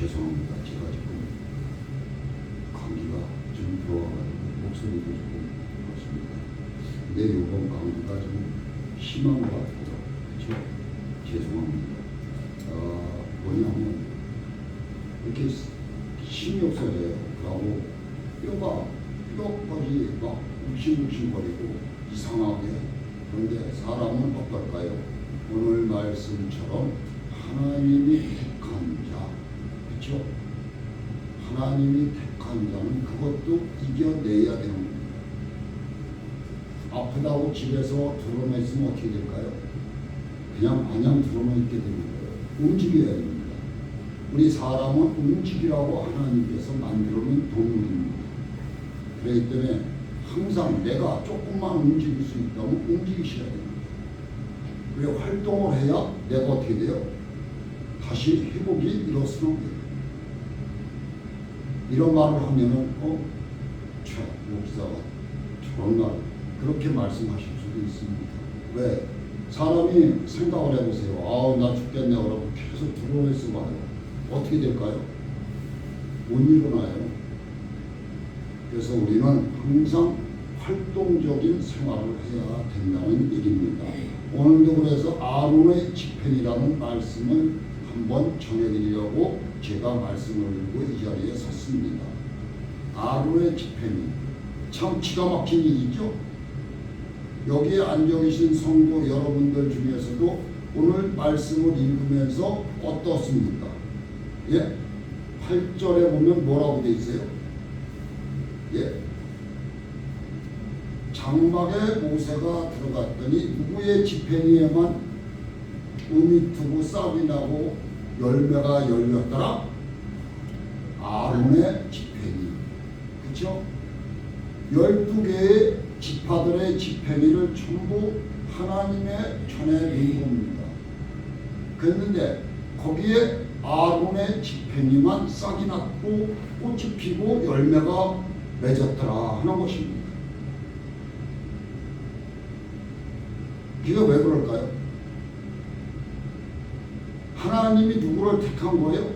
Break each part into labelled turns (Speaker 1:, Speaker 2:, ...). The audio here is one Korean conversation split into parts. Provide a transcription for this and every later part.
Speaker 1: 죄송합니다. 제가 지금 감기가 좀 들어와가지고 목소리도 조금 그렇습니다. 근데 이번 감기가 좀 심한 것 같아요. 그렇죠? 죄송합니다. 뭐냐면 이렇게 힘이 없어져요. 그러고 뼈까지 막 욱신욱신거리고 이상하게. 그런데 사람은 어떨까요? 오늘 말씀처럼 하나님이 택한 자, 그렇죠? 하나님이 택한 자는 그것도 이겨내야 되는 겁니다. 아프다고 집에서 드러나 있으면 어떻게 될까요? 그냥 마냥 드러나 있게 되는 거예요. 움직여야 됩니다. 우리 사람은 움직이라고 하나님께서 만들어놓은 동물입니다. 그렇기 때문에 항상 내가 조금만 움직일 수 있다면 움직이셔야 됩니다. 그리고 활동을 해야 내가 어떻게 돼요? 다시 회복이 일어서는 거예요. 이런 말을 하면은 참 목사가 저런 말 그렇게 말씀하실 수도 있습니다. 왜? 사람이 생각을 해보세요. 나 죽겠네 그러고 계속 들어와 있어 봐요. 어떻게 될까요? 못 일어나요. 그래서 우리는 항상 활동적인 생활을 해야 된다는 얘기입니다. 오늘도 그래서 아론의 집행이라는 말씀을 한번 전해드리려고 제가 말씀을 들고 이 자리에 섰습니다. 아론의 집행이 참 기가 막힌 일이죠. 여기에 앉아 계신 성도 여러분들 중에서도 오늘 말씀을 읽으면서 어떻습니까? 예? 8절에 보면 뭐라고 돼 있어요? 예? 장막에 모세가 들어갔더니 누구의 지팽이에만 음이 트고 싹이 나고 열매가 열렸더라? 아론의 지팽이. 그렇죠? 12개의 지파들의 지팽이를 전부 하나님의 전에 놓은 겁니다. 그랬는데 거기에 아론의 지팽이만 싹이 났고 꽃이 피고 열매가 맺었더라 하는 것입니다. 이게 왜 그럴까요? 하나님이 누구를 택한 거예요?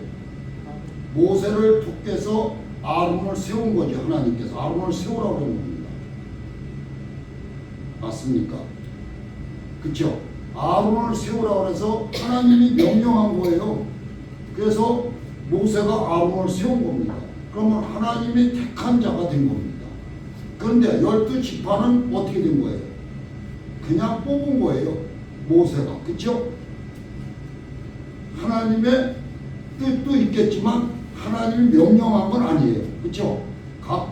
Speaker 1: 모세를 돕게서 아론을 세운 거죠. 하나님께서 아론을 세우라고 하는 겁니다. 맞습니까? 그렇죠? 아론을 세우라고 해서 하나님이 명령한 거예요. 그래서 모세가 아론을 세운 겁니다. 그러면 하나님이 택한 자가 된 겁니다. 그런데 12지파는 어떻게 된 거예요? 그냥 뽑은 거예요. 모세가. 그렇죠? 하나님의 뜻도 있겠지만 하나님이 명령한 건 아니에요. 그렇죠? 각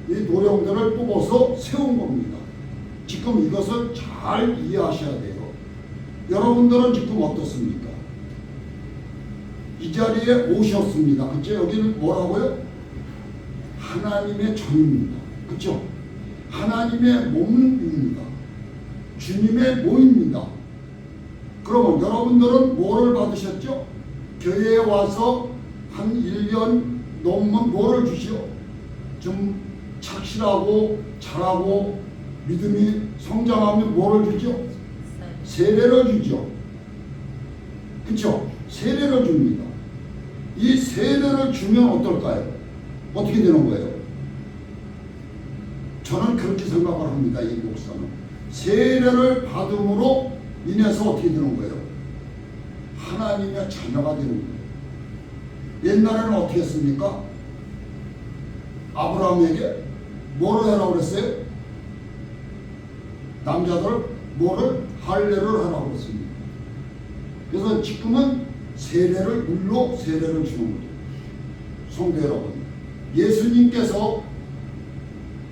Speaker 1: 이 도령들을 뽑아서 세운 겁니다. 지금 이것을 잘 이해하셔야 돼요. 여러분들은 지금 어떻습니까? 이 자리에 오셨습니다. 그렇죠? 여기는 뭐라고요? 하나님의 전입니다. 그렇죠? 하나님의 몸입니다. 주님의 모입니다. 그러면 여러분들은 뭐를 받으셨죠? 교회에 와서 한 1년 넘으면 뭐를 주시오? 좀 착실하고 잘하고 믿음이 성장하면 뭐를 주죠? 세례를 주죠. 그렇죠? 세례를 줍니다. 이 세례를 주면 어떨까요? 어떻게 되는 거예요? 저는 그렇게 생각을 합니다. 이 목사는 세례를 받음으로 인해서 어떻게 되는 거예요? 하나님의 자녀가 되는 거예요. 옛날에는 어떻게 했습니까? 아브라함에게 뭐를 하라고 그랬어요? 남자들 뭐를? 할례를 하라고 그랬습니다. 그래서 지금은 세례를 물로 세례를 주는 거죠. 성도 여러분, 예수님께서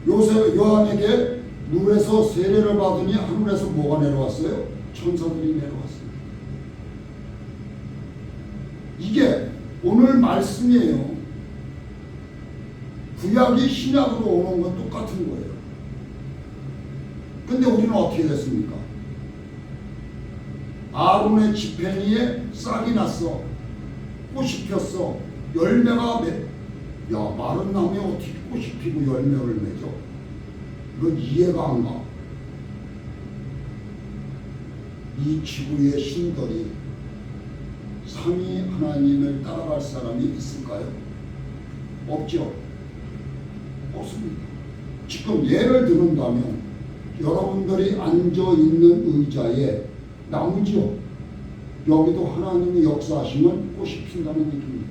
Speaker 1: 요한에게 물에서 세례를 받으니 하늘에서 뭐가 내려왔어요? 천사들이 내려왔습니다. 이게 오늘 말씀이에요. 구약이 신약으로 오는 건 똑같은 거예요. 근데 우리는 어떻게 됐습니까? 아론의 지팽이에 싹이 났어. 꽃이 폈어. 열매가 마른 나무에 어떻게 꽃이 피고 열매를 맺어? 이건 이해가 안 가. 이 지구의 신들이 삼위 하나님을 따라갈 사람이 있을까요? 없죠. 없습니다. 지금 예를 들은다면 여러분들이 앉아있는 의자에 나무죠. 여기도 하나님의 역사하시면 꽃이 핀다는 얘기입니다.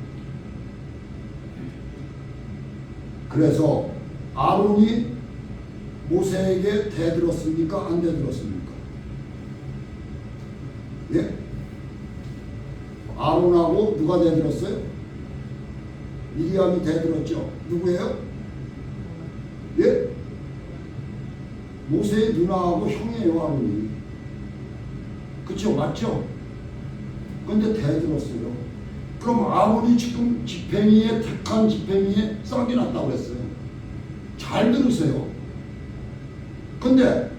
Speaker 1: 그래서 아론이 모세에게 대들었습니까? 안 대들었습니까? 예? 아론하고 누가 대들었어요? 미리암이 대들었죠. 누구예요? 예? 모세의 누나하고 형이에요, 아론이. 그쵸? 맞죠? 근데 대들었어요. 그럼 아론이 지금 집행위에, 택한 집행위에 싹이 났다고 그랬어요. 잘 들으세요. 근데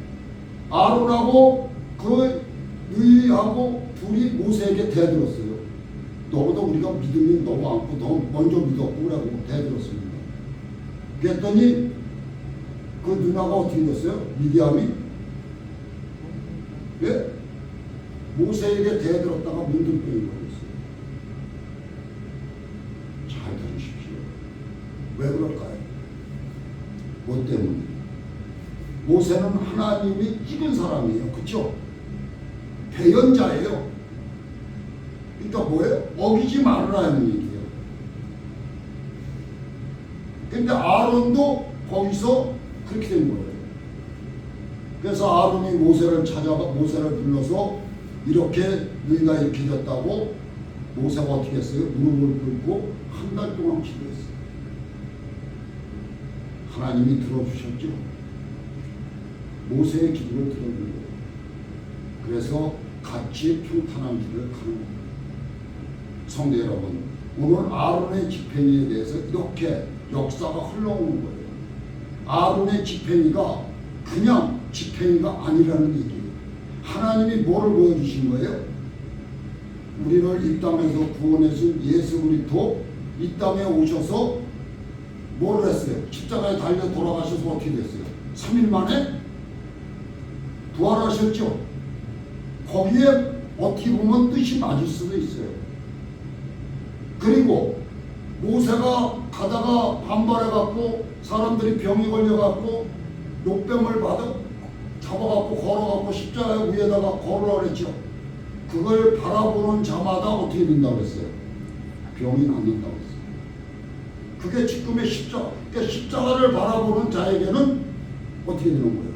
Speaker 1: 아론하고 그 누이하고 둘이 모세에게 대들었어요. 너보다 우리가 믿음이 너무 많고 너 먼저 믿었고 그러고 대들었습니다. 그랬더니 그 누나가 어떻게 됐어요? 미디암이 예? 모세에게 대들었다가 문둥병이 걸렸어요. 잘 들으십시오. 왜 그럴까요? 뭐 때문에? 모세는 하나님이 찍은 사람이에요. 그렇죠? 대연자예요. 그러니까 뭐예요? 어기지 말으라는 얘기예요. 근데 아론도 거기서 그렇게 된 거예요. 그래서 아론이 모세를 찾아가 모세를 불러서 이렇게 너희가 이렇게 됐다고 모세가 어떻게 했어요? 무릎을 꿇고 한 달 동안 기도했어요. 하나님이 들어주셨죠. 모세의 기도를 들어준 거예요. 그래서 같이 평탄한 길을 가는 겁니다. 성도 여러분, 오늘 아론의 집행위에 대해서 이렇게 역사가 흘러오는 거예요. 아론의 집행위가 그냥 집행위가 아니라는 얘기예요. 하나님이 뭐를 보여주신 거예요? 우리를 이 땅에서 구원해준 예수 그리스도 이 땅에 오셔서 뭐를 했어요? 십자가에 달려 돌아가셔서 어떻게 됐어요? 3일 만에 부활하셨죠. 거기에 어떻게 보면 뜻이 맞을 수도 있어요. 그리고 모세가 가다가 반발해갖고 사람들이 병이 걸려갖고 욕병을 잡아갖고 걸어갖고 십자가 위에다가 걸으라 그랬죠. 그걸 바라보는 자마다 어떻게 된다고 했어요? 병이 낫는다고 했어요. 그게 지금의 십자가. 그러니까 십자가를 바라보는 자에게는 어떻게 되는 거예요?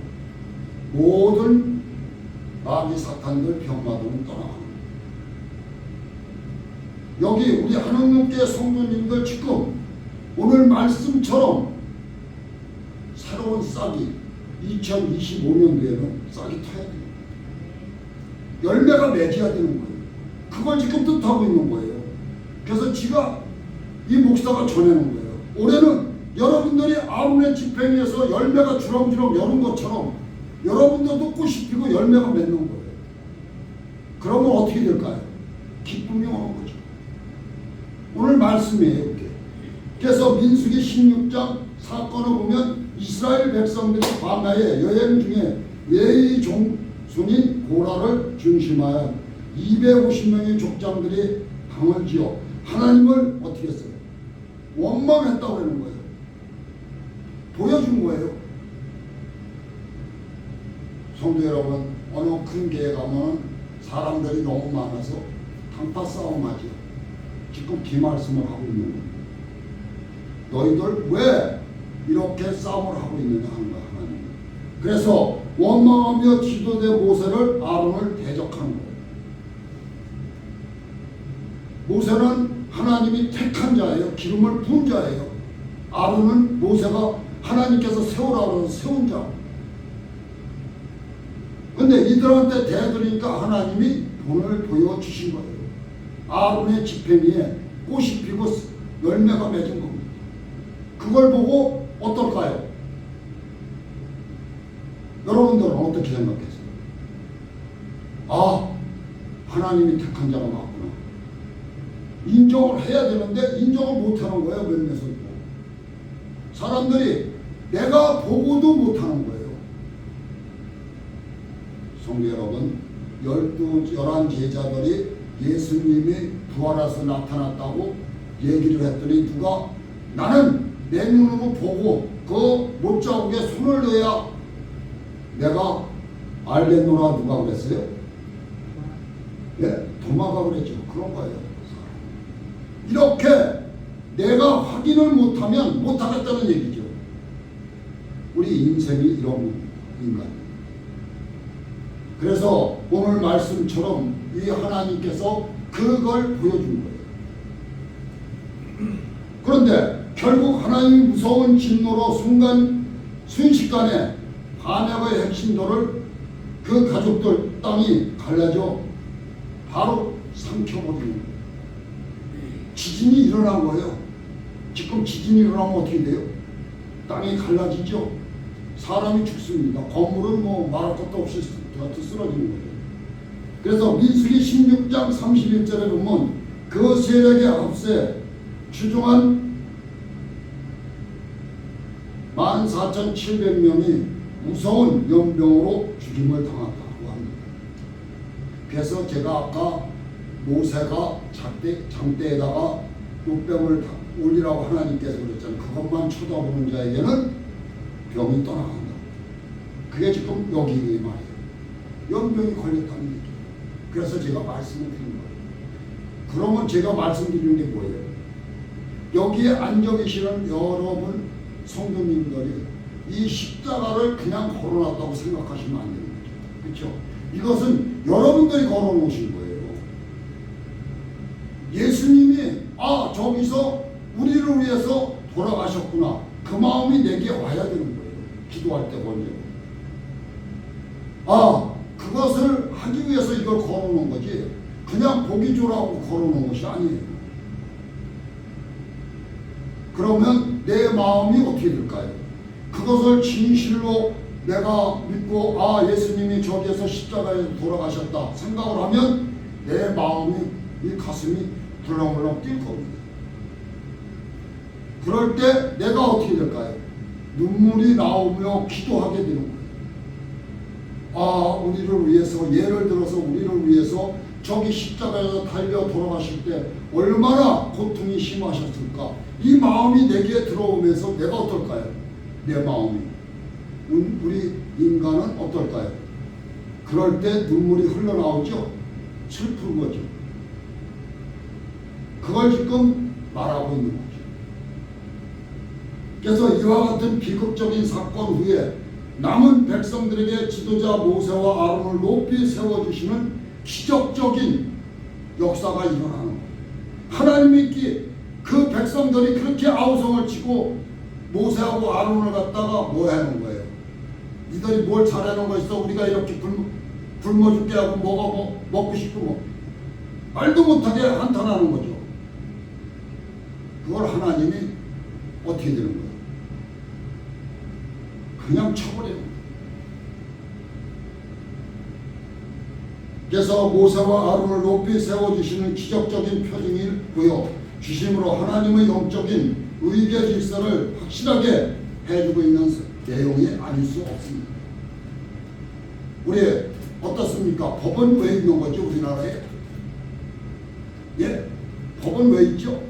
Speaker 1: 모든 마귀 사탄들 병마도는 떠나가는 거예요. 여기 우리 하느님께 성도님들 지금 오늘 말씀처럼 새로운 싹이 2025년도에는 싹이 터야 돼요. 열매가 맺어야 되는 거예요. 그걸 지금 뜻하고 있는 거예요. 그래서 지가 이 목사가 전하는 거예요. 올해는 여러분들이 아론의 집행에서 열매가 주렁주렁 여는 것처럼 여러분들도 꽃이 피고 열매가 맺는 거예요. 그러면 어떻게 될까요? 기쁨이 오는 거죠. 오늘 말씀이에요. 이게. 그래서 민수기 16장 사건을 보면 이스라엘 백성들이 광야에 여행 중에 레위 종손인 고라를 중심하여 250명의 족장들이 방을 지어 하나님을 어떻게 했어요? 원망했다고 하는 거예요. 보여준 거예요. 성도 여러분, 어느 큰 교회 가면 사람들이 너무 많아서 단파 싸움하죠. 지금 그 말씀을 하고 있는 거예요. 너희들 왜 이렇게 싸움을 하고 있느냐 하는 거야, 하나님. 그래서 원망하며 지도된 모세를 아론을 대적하는 거예요. 모세는 하나님이 택한 자예요. 기름을 부은 자예요. 아론은 모세가 하나님께서 세우라고 해서 세운 자. 근데 이들한테 대들으니까 하나님이 본을 보여주신 거예요. 아론의 집행위에 꽃이 피고 열매가 맺은 겁니다. 그걸 보고 어떨까요? 여러분들은 어떻게 생각했어요? 아, 하나님이 택한 자가 맞구나. 인정을 해야 되는데 인정을 못하는 거예요. 몇몇은. 사람들이 내가 보고도 못하는 거예요. 성도 여러분, 11 제자들이 예수님이 부활해서 나타났다고 얘기를 했더니 누가 나는 내 눈으로 보고 그 못자국에 손을 넣어야 내가 알겠노라 누가 그랬어요? 예? 도마가 그랬죠. 그런 거예요. 이렇게 내가 확인을 못하면 못하겠다는 얘기죠. 우리 인생이 이런 인간. 그래서 오늘 말씀처럼 이 하나님께서 그걸 보여준 거예요. 그런데 결국 하나님의 무서운 진노로 순식간에 반역의 핵심도를 그 가족들 땅이 갈라져 바로 삼켜버리는 거예요. 지진이 일어난 거예요. 지금 지진이 일어나면 어떻게 돼요? 땅이 갈라지죠. 사람이 죽습니다. 건물은 뭐 말할 것도 없이 쓰러지는 거예요. 그래서 민수기 16장 31절에 보면 그 세력의 앞세 추종한 14,700명이 무서운 연병으로 죽임을 당했다고 합니다. 그래서 제가 아까 모세가 장대에다가 돛병을 올리라고 하나님께서 그랬잖아요. 그것만 쳐다보는 자에게는 병이 떠나간다. 그게 지금 여기 말이에요. 연병이 걸렸다는 얘기죠. 그래서 제가 말씀을 드린 거예요. 그러면 제가 말씀드리는 게 뭐예요? 여기에 앉아 계시는 여러분 성도님들이 이 십자가를 그냥 걸어놨다고 생각하시면 안 되는 거죠. 그렇죠? 이것은 여러분들이 걸어놓으신 거예요. 예수님이 저기서 우리를 위해서 돌아가셨구나. 그 마음이 내게 와야 되는 거예요. 기도할 때 먼저. 그것을 하기 위해서 이걸 걸어놓은 거지 그냥 보기 좋으라고 걸어놓은 것이 아니에요. 그러면 내 마음이 어떻게 될까요? 그것을 진실로 내가 믿고 예수님이 저기에서 십자가에서 돌아가셨다 생각을 하면 내 마음이 이 가슴이 덜렁덜렁 뛸 겁니다. 그럴 때 내가 어떻게 될까요? 눈물이 나오며 기도하게 되는 거예요. 우리를 위해서, 예를 들어서 우리를 위해서 저기 십자가에서 달려 돌아가실 때 얼마나 고통이 심하셨을까? 이 마음이 내게 들어오면서 내가 어떨까요? 내 마음이. 우리 인간은 어떨까요? 그럴 때 눈물이 흘러나오죠? 슬픈 거죠. 그걸 지금 말하고 있는 거죠. 그래서 이와 같은 비극적인 사건 후에 남은 백성들에게 지도자 모세와 아론을 높이 세워주시는 기적적인 역사가 일어나는 거예요. 하나님이 그 백성들이 그렇게 아우성을 치고 모세하고 아론을 갖다가 뭐 하는 거예요? 니들이 뭘 잘하는 거 있어? 우리가 이렇게 굶어 죽게 하고 먹고 싶고 말도 못하게 한탄하는 거죠. 그걸 하나님이 어떻게 되는 거예요? 그냥 쳐버려요. 그래서 모세와 아론을 높이 세워주시는 기적적인 표징을 보여주심으로 하나님의 영적인 의계 질서를 확실하게 해주고 있는 내용이 아닐 수 없습니다. 우리 어떻습니까? 법은 왜 있는 거죠? 우리나라에? 예? 법은 왜 있죠?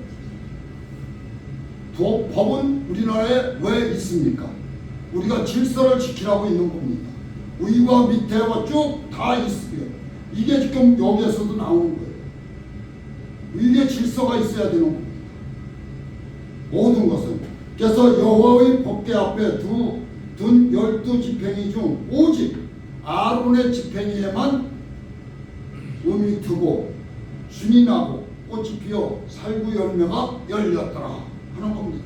Speaker 1: 법은 우리나라에 왜 있습니까? 우리가 질서를 지키라고 있는 겁니다. 위와 밑에와 쭉 다 있어요. 이게 지금 여기에서도 나오는 거예요. 위에 질서가 있어야 되는 겁니다. 모든 것은. 그래서 여호와의 법궤 앞에 둔 12지팡이 중 오직 아론의 지팡이에만 음이 트고 순이 나고 꽃이 피어 살구 열매가 열렸더라 하는 겁니다.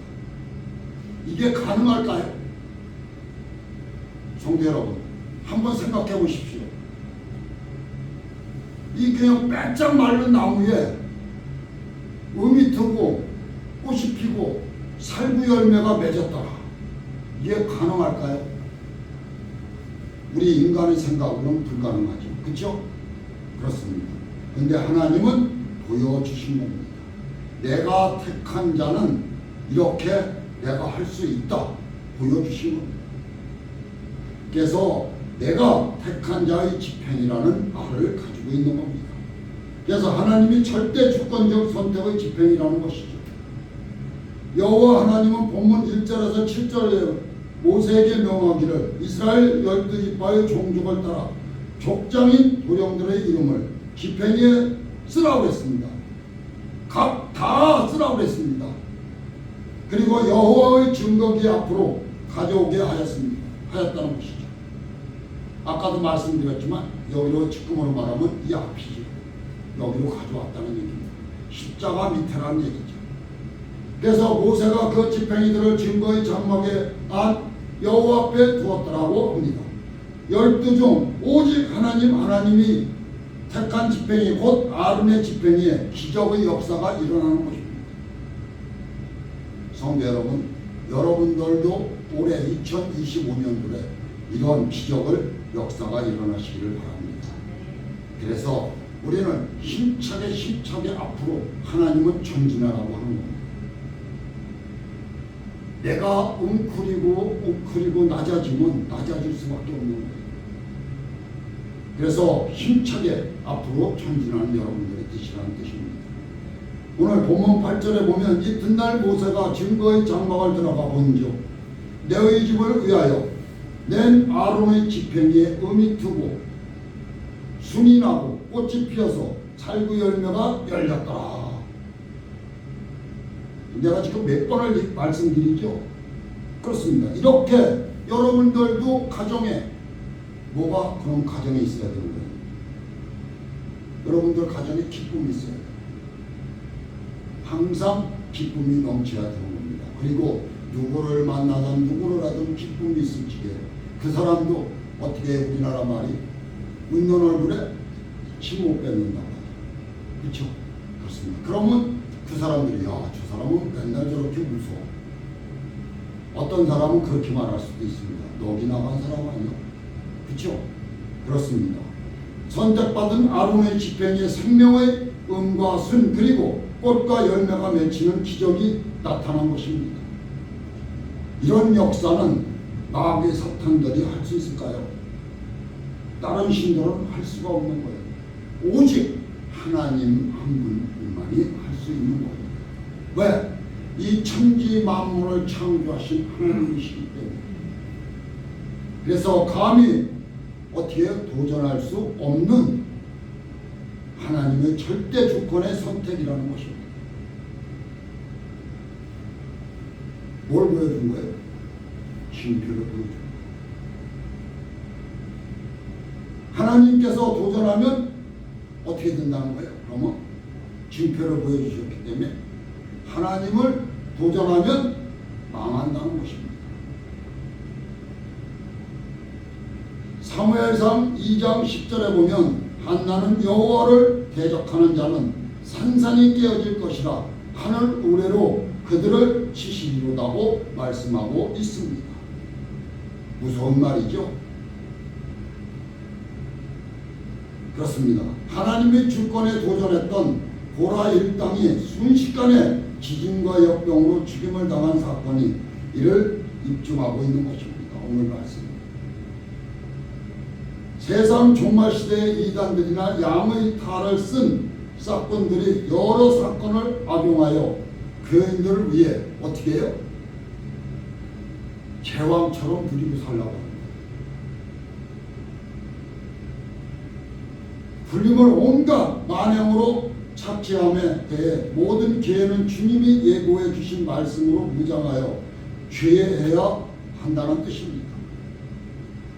Speaker 1: 이게 가능할까요? 성도 여러분, 한번 생각해 보십시오. 이 그냥 빼짝 마른 나무에 음이 트고 꽃이 피고 살구 열매가 맺었더라. 이게 가능할까요? 우리 인간의 생각으로는 불가능하죠. 그렇죠? 그렇습니다. 그런데 하나님은 보여주신 겁니다. 내가 택한 자는 이렇게 내가 할 수 있다. 보여주신 겁니다. 그래서 내가 택한 자의 지팽이라는 말을 가지고 있는 겁니다. 그래서 하나님이 절대 주권적 선택의 집행이라는 것이죠. 여호와 하나님은 본문 1절에서 7절에 모세에게 명하기를 이스라엘 12지파의 종족을 따라 족장인 도령들의 이름을 집행에 쓰라고 했습니다. 각 다 쓰라고 했습니다. 그리고 여호와의 증거기 앞으로 가져오게 하였다는 것이죠. 아까도 말씀드렸지만 여기로 직금으로 말하면 이 앞이죠. 여기로 가져왔다는 얘기입니다. 십자가 밑에라는 얘기죠. 그래서 모세가 그 집행이들을 증거의 장막에 안 여호와 앞에 두었더라고 합니다. 12종 오직 하나님이 택한 집행이 곧 아론의 집행에 기적의 역사가 일어나는 것입니다. 성도 여러분, 여러분들도 올해 2025년도에 이런 기적을 역사가 일어나시기를 바랍니다. 그래서 우리는 힘차게 앞으로 하나님은 전진하라고 하는 겁니다. 내가 웅크리고 낮아지면 낮아질 수밖에 없는 거예요. 그래서 힘차게 앞으로 전진하는 여러분들의 뜻이라는 뜻입니다. 오늘 본문 8절에 보면 이튿날 모세가 증거의 장막을 들어가 본즉 너희 집을 위하여 낸 아론의 집행위에 음이 트고 순이 나고 꽃이 피어서 살구 열매가 열렸더라. 내가 지금 몇 번을 말씀드리죠? 그렇습니다. 이렇게 여러분들도 가정에 뭐가 그런 가정에 있어야 되는 거예요. 여러분들 가정에 기쁨이 있어야 돼요. 항상 기쁨이 넘쳐야 되는 겁니다. 그리고 누구를 만나든 누구를 하든 기쁨이 있을지게 그 사람도 어떻게 우리나라 말이 웃는 얼굴에 침 못 뱉는다. 그렇죠? 그렇습니다. 그러면 그 사람들이 저 사람은 맨날 저렇게 웃어. 어떤 사람은 그렇게 말할 수도 있습니다. 녹이 나간 사람 아니야? 그렇죠? 그렇습니다. 선택받은 아론의 집행에 생명의 음과 순 그리고 꽃과 열매가 맺히는 기적이 나타난 것입니다. 이런 역사는 마귀의 사탄들이 할 수 있을까요? 다른 신들은 할 수가 없는 거예요. 오직 하나님 한 분만이 할 수 있는 겁니다. 왜? 이 천지 만물을 창조하신 하나님이시기 때문에. 그래서 감히 어떻게 도전할 수 없는 하나님의 절대 주권의 선택이라는 것입니다. 뭘 보여준 거예요? 징표를 보여준 거예요. 하나님께서 도전하면 어떻게 된다는 거예요? 그러면 징표를 보여주셨기 때문에 하나님을 도전하면 망한다는 것입니다. 사무엘상 2장 10절에 보면 한나는 여호와를 대적하는 자는 산산이 깨어질 것이라 하늘 우레로 그들을 치시리로다고 말씀하고 있습니다. 무서운 말이죠. 그렇습니다. 하나님의 주권에 도전했던 고라 일당이 순식간에 지진과 역병으로 죽임을 당한 사건이 이를 입증하고 있는 것입니다. 오늘 말씀. 세상 종말 시대의 이단들이나 양의 탈을 쓴 사건들이 여러 사건을 악용하여 교인들을 위해 어떻게 해요? 제왕처럼 누리고 살라고 합니다. 불림을 온갖 만행으로 착취함에 대해 모든 기회는 주님이 예고해 주신 말씀으로 무장하여 죄해야 한다는 뜻입니다.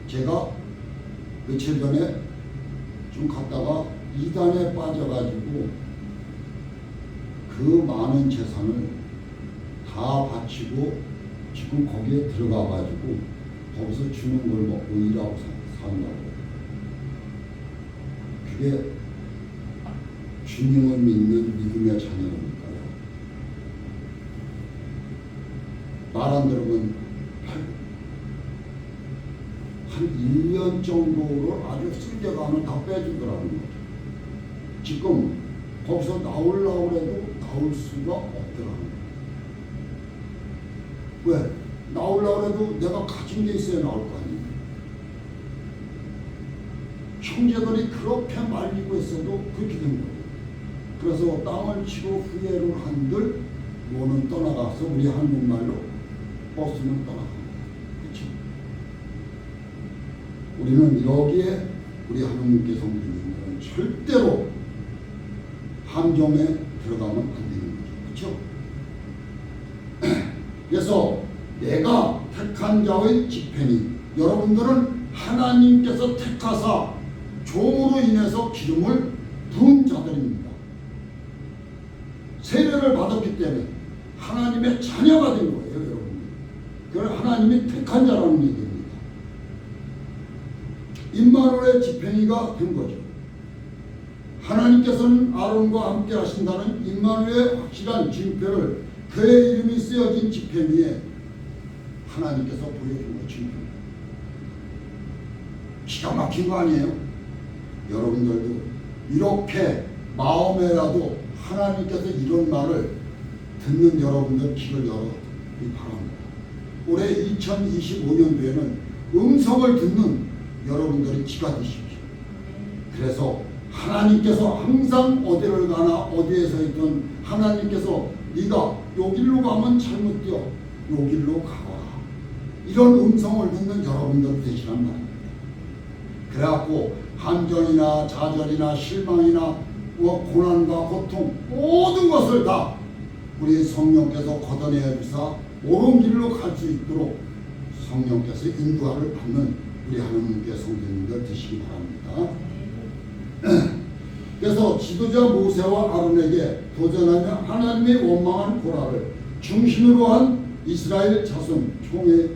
Speaker 1: 제가 며칠 전에 좀 갔다가 이단에 빠져가지고 그 많은 재산을 다 바치고 지금 거기에 들어가가지고 거기서 주는 걸 먹고 일하고 산다고. 그게 주님을 믿는 믿음의 자녀니까요. 말 안 들으면 한 1년 정도를 아주 쓸데가는 다 빼주더라는 거죠. 지금 거기서 나오려고 해도 나올 수가 없더라는 거예요. 왜? 나오려고 해도 내가 가진 게 있어야 나올 거 아니에요. 형제들이 그렇게 말리고 있어도 그렇게 된 거예요. 그래서 땅을 치고 후회를 한들 노는 떠나가서 우리 한국말로 버스는 떠나갑니다. 그렇죠? 우리는 여기에 우리 하나님께서 우리는 절대로 함정에 들어가면 안 되는 거죠. 그렇죠? 그래서 내가 택한 자의 집행이, 여러분들은 하나님께서 택하사 종으로 인해서 기름을 부은 자들입니다. 세례를 받았기 때문에 하나님의 자녀가 된 거예요, 여러분. 그걸 하나님이 택한 자라는 얘기입니다. 임마누엘의 집행이가 된 거죠. 하나님께서는 아론과 함께 하신다는 임마누엘의 확실한 징표를 그의 이름이 쓰여진 집행위에 하나님께서 보여준 것 징표. 기가 막힌 거 아니에요? 여러분들도 이렇게 마음에라도 하나님께서 이런 말을 듣는 여러분들 귀를 열어주기 바랍니다. 올해 2025년도에는 음성을 듣는 여러분들이 귀가 되십시오. 그래서 하나님께서 항상 어디를 가나 어디에서 있든 하나님께서 네가 여길로 가면 잘못 뛰어 여길로 가거라, 이런 음성을 듣는 여러분들 되시란 말입니다. 그래갖고 함정이나 좌절이나 실망이나 고난과 고통 모든 것을 다 우리 성령께서 걷어내어 주사 옳은 길로 갈 수 있도록 성령께서 인도하를 받는 우리 하나님께 성도님들 되시기 바랍니다. 그래서 지도자 모세와 아론에게 도전하며 하나님의 원망한 고라를 중심으로 한 이스라엘 자손 총의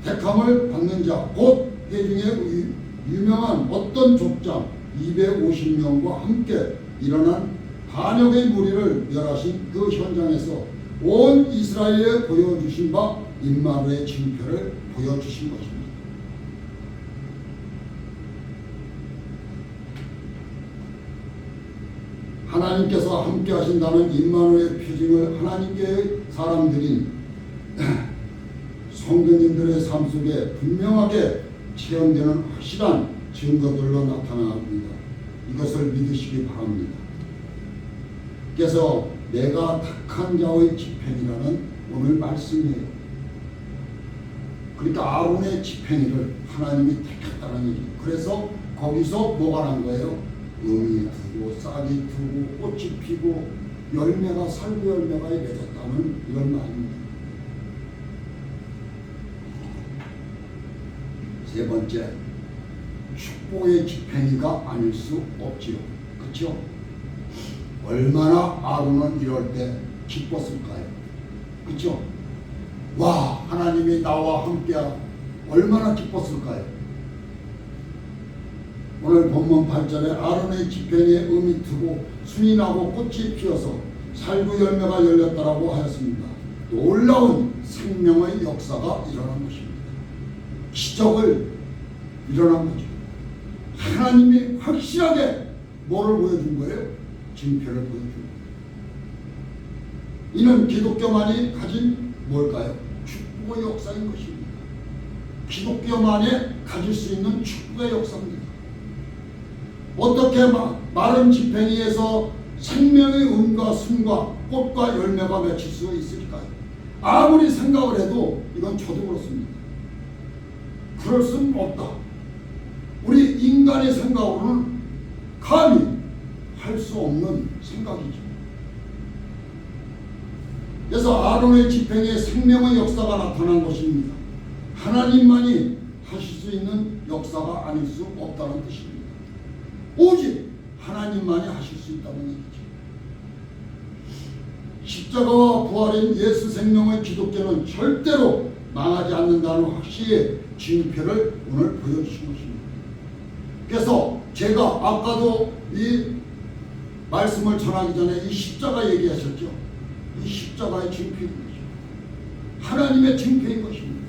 Speaker 1: 택함을 받는 자, 곧 회중의 유명한 어떤 족장 250명과 함께 일어난 반역의 무리를 멸하신 그 현장에서 온 이스라엘에 보여주신 바 임마누엘의 징표를 보여주신 것입니다. 하나님께서 함께 하신다는 임마누엘의 표징을 하나님께의 사람들인 성도님들의 삶 속에 분명하게 체험되는 확실한 증거들로 나타납니다. 이것을 믿으시기 바랍니다. 그래서 내가 택한 자의 집행이라는 오늘 말씀이에요. 그러니까 아론의 집행이를 하나님이 택했다는 얘기. 그래서 거기서 뭐가 난 거예요? 음이 트고 싹이 트고 꽃이 피고 열매가 살구 열매가 맺었다는 이런 말입니다. 세 번째, 축복의 집행이가 아닐 수 없지요. 그렇죠? 얼마나 아론은 이럴 때 기뻤을까요? 그렇죠? 와, 하나님이 나와 함께하고 얼마나 기뻤을까요? 오늘 본문 8절에 아론의 집행에 음이 트고 순이 나고 꽃이 피어서 살구 열매가 열렸다라고 하였습니다. 놀라운 생명의 역사가 일어난 것입니다. 기적을 일어난 거죠. 하나님이 확실하게 뭐를 보여준 거예요? 징표를 보여준 거예요. 이는 기독교만이 가진 뭘까요? 축복의 역사인 것입니다. 기독교만이 가질 수 있는 축복의 역사입니다. 어떻게 마른 지팽이에서 생명의 음과 순과 꽃과 열매가 맺힐 수 있을까요? 아무리 생각을 해도 이건 저도 그렇습니다. 그럴 수는 없다. 우리 인간의 생각으로는 감히 할 수 없는 생각이죠. 그래서 아론의 집행에 생명의 역사가 나타난 것입니다. 하나님만이 하실 수 있는 역사가 아닐 수 없다는 뜻입니다. 오직 하나님만이 하실 수 있다는 얘기죠. 십자가와 부활인 예수 생명의 기독교는 절대로 망하지 않는다는 확실히 징표를 오늘 보여주신 것입니다. 그래서 제가 아까도 이 말씀을 전하기 전에 이 십자가 얘기하셨죠. 이 십자가의 징표인 것입니다. 하나님의 징표인 것입니다.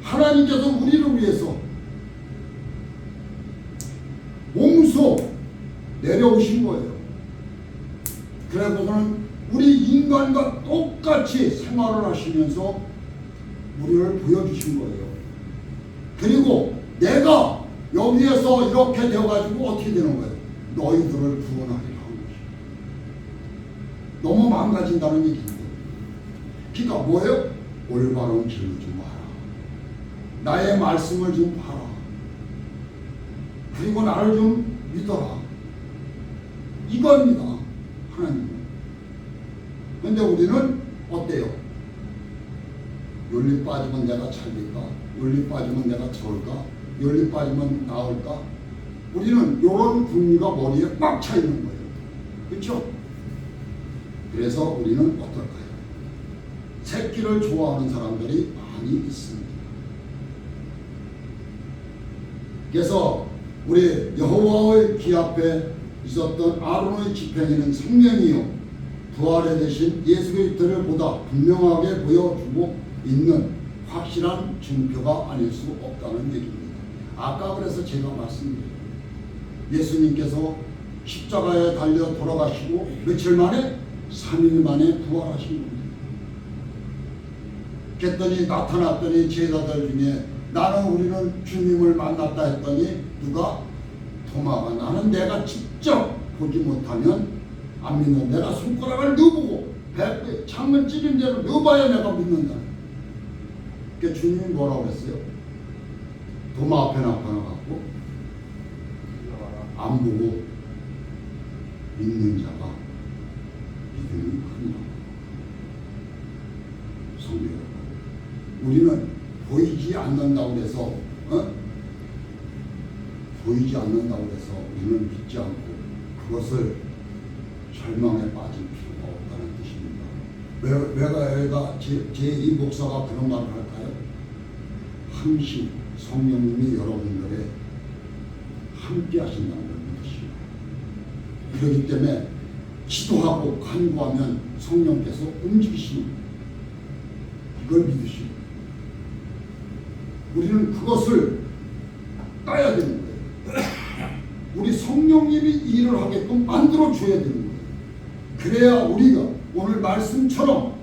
Speaker 1: 하나님께서 우리를 위해서 몸소 내려오신 거예요. 그래서는 우리 인간과 똑같이 생활을 하시면서 우리를 보여주신 거예요. 그리고 내가 여기에서 이렇게 되어가지고 어떻게 되는 거예요? 너희들을 구원하리라 한 것이에요. 너무 망가진다는 얘기인데. 그러니까 뭐예요? 올바른 길을 좀 봐라. 나의 말씀을 좀 봐라. 그리고 나를 좀 믿어라. 이겁니다. 하나님은. 근데 우리는 어때요? 윤리 빠지면 내가 잘 될까? 윤리 빠지면 내가 좋을까? 윤리 빠지면 나을까? 우리는 이런 궁리가 머리에 꽉 차 있는 거예요. 그렇죠? 그래서 우리는 어떨까요? 새끼를 좋아하는 사람들이 많이 있습니다. 그래서 우리 여호와의 귀 앞에 있었던 아론의 지팡이는 생명이요 부활에 대신 예수 그리스도를 보다 분명하게 보여주고 있는 확실한 증표가 아닐 수 없다는 얘기입니다. 아까 그래서 제가 말씀드렸죠. 예수님께서 십자가에 달려 돌아가시고 며칠 만에 3일 만에 부활하신 겁니다. 그랬더니 나타났더니 제자들 중에 나는 우리는 주님을 만났다 했더니 누가? 도마가 나는 내가 직접 보지 못하면 안 믿는 내가 손가락을 넣어보고 창문 찌른 대로 넣어봐야 내가 믿는다. 그러니까 주님이 뭐라고 했어요? 도마 앞에 나타나갖고 안 보고 믿는 자가 믿음이 크니라. 성도 여러분, 우리는 보이지 않는다고 해서 보이지 않는다고 해서 우리는 믿지 않고 그것을 절망에 빠질 필요가 없다는 뜻입니다. 왜가 제2 목사가 그런 말을 할까요? 항시 성령님이 여러분들의 함께 하신다는 걸 믿으시고 그렇기 때문에 기도하고 간구하면 성령께서 움직이시는 이걸 믿으시고 우리는 그것을 따야 되는 거예요. 우리 성령님이 일을 하게끔 만들어 줘야 되는 거예요. 그래야 우리가 오늘 말씀처럼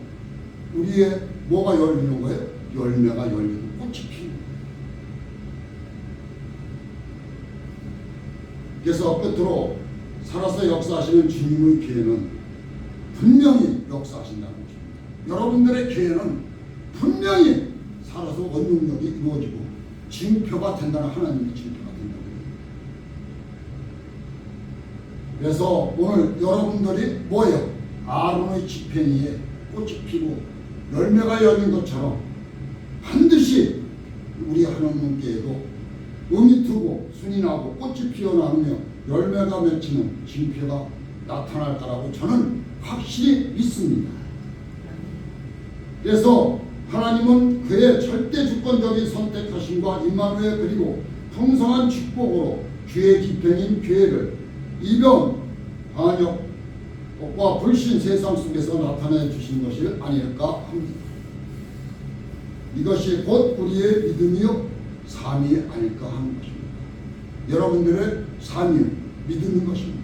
Speaker 1: 우리의 뭐가 열리는 거예요? 열매가 열리고 꽃이 피는 거예요. 그래서 끝으로 살아서 역사하시는 주님의 기회는 분명히 역사하신다는 것입니다. 여러분들의 기회는 분명히 살아서 원능력이 이루어지고 징표가 된다는 하나님의 징표가 된다는 거예요. 그래서 오늘 여러분들이 뭐예요? 아론의 지팡이에 꽃이 피고 열매가 열린 것처럼 반드시 우리 하나님께도 음이 트고 순이 나고 꽃이 피어나며 열매가 맺히는 징표가 나타날 거라고 저는 확실히 믿습니다. 그래서 하나님은 그의 절대 주권적인 선택하심과 임마누엘 그리고 풍성한 축복으로 주의 지팡인 교회를 이변, 반역과 불신 세상 속에서 나타내 주신 것이 아닐까 합니다. 이것이 곧 우리의 믿음이요 삶이 아닐까 하는 것입니다. 여러분들의 삶이 믿음인 것입니다.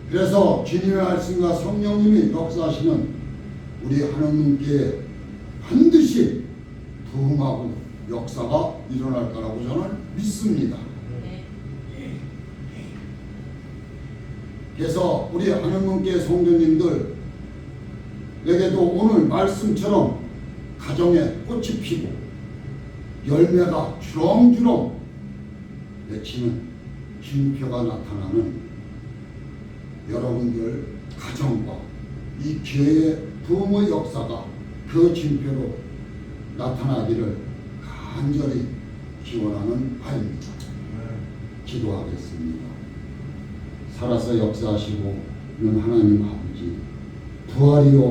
Speaker 1: 그래서 주님의 말씀과 성령님이 역사하시는 우리 하나님께 반드시 부흥하고 역사가 일어날 거라고 저는 믿습니다. 그래서 우리 하나님께 성도님들에게도 오늘 말씀처럼 가정에 꽃이 피고 열매가 주렁주렁 맺히는 징표가 나타나는 여러분들 가정과 이 교회의 부흥의 역사가 그 징표로 나타나기를 간절히 기원하는 바입니다. 기도하겠습니다. 살아서 역사하시고 있는 하나님 아버지, 부활이요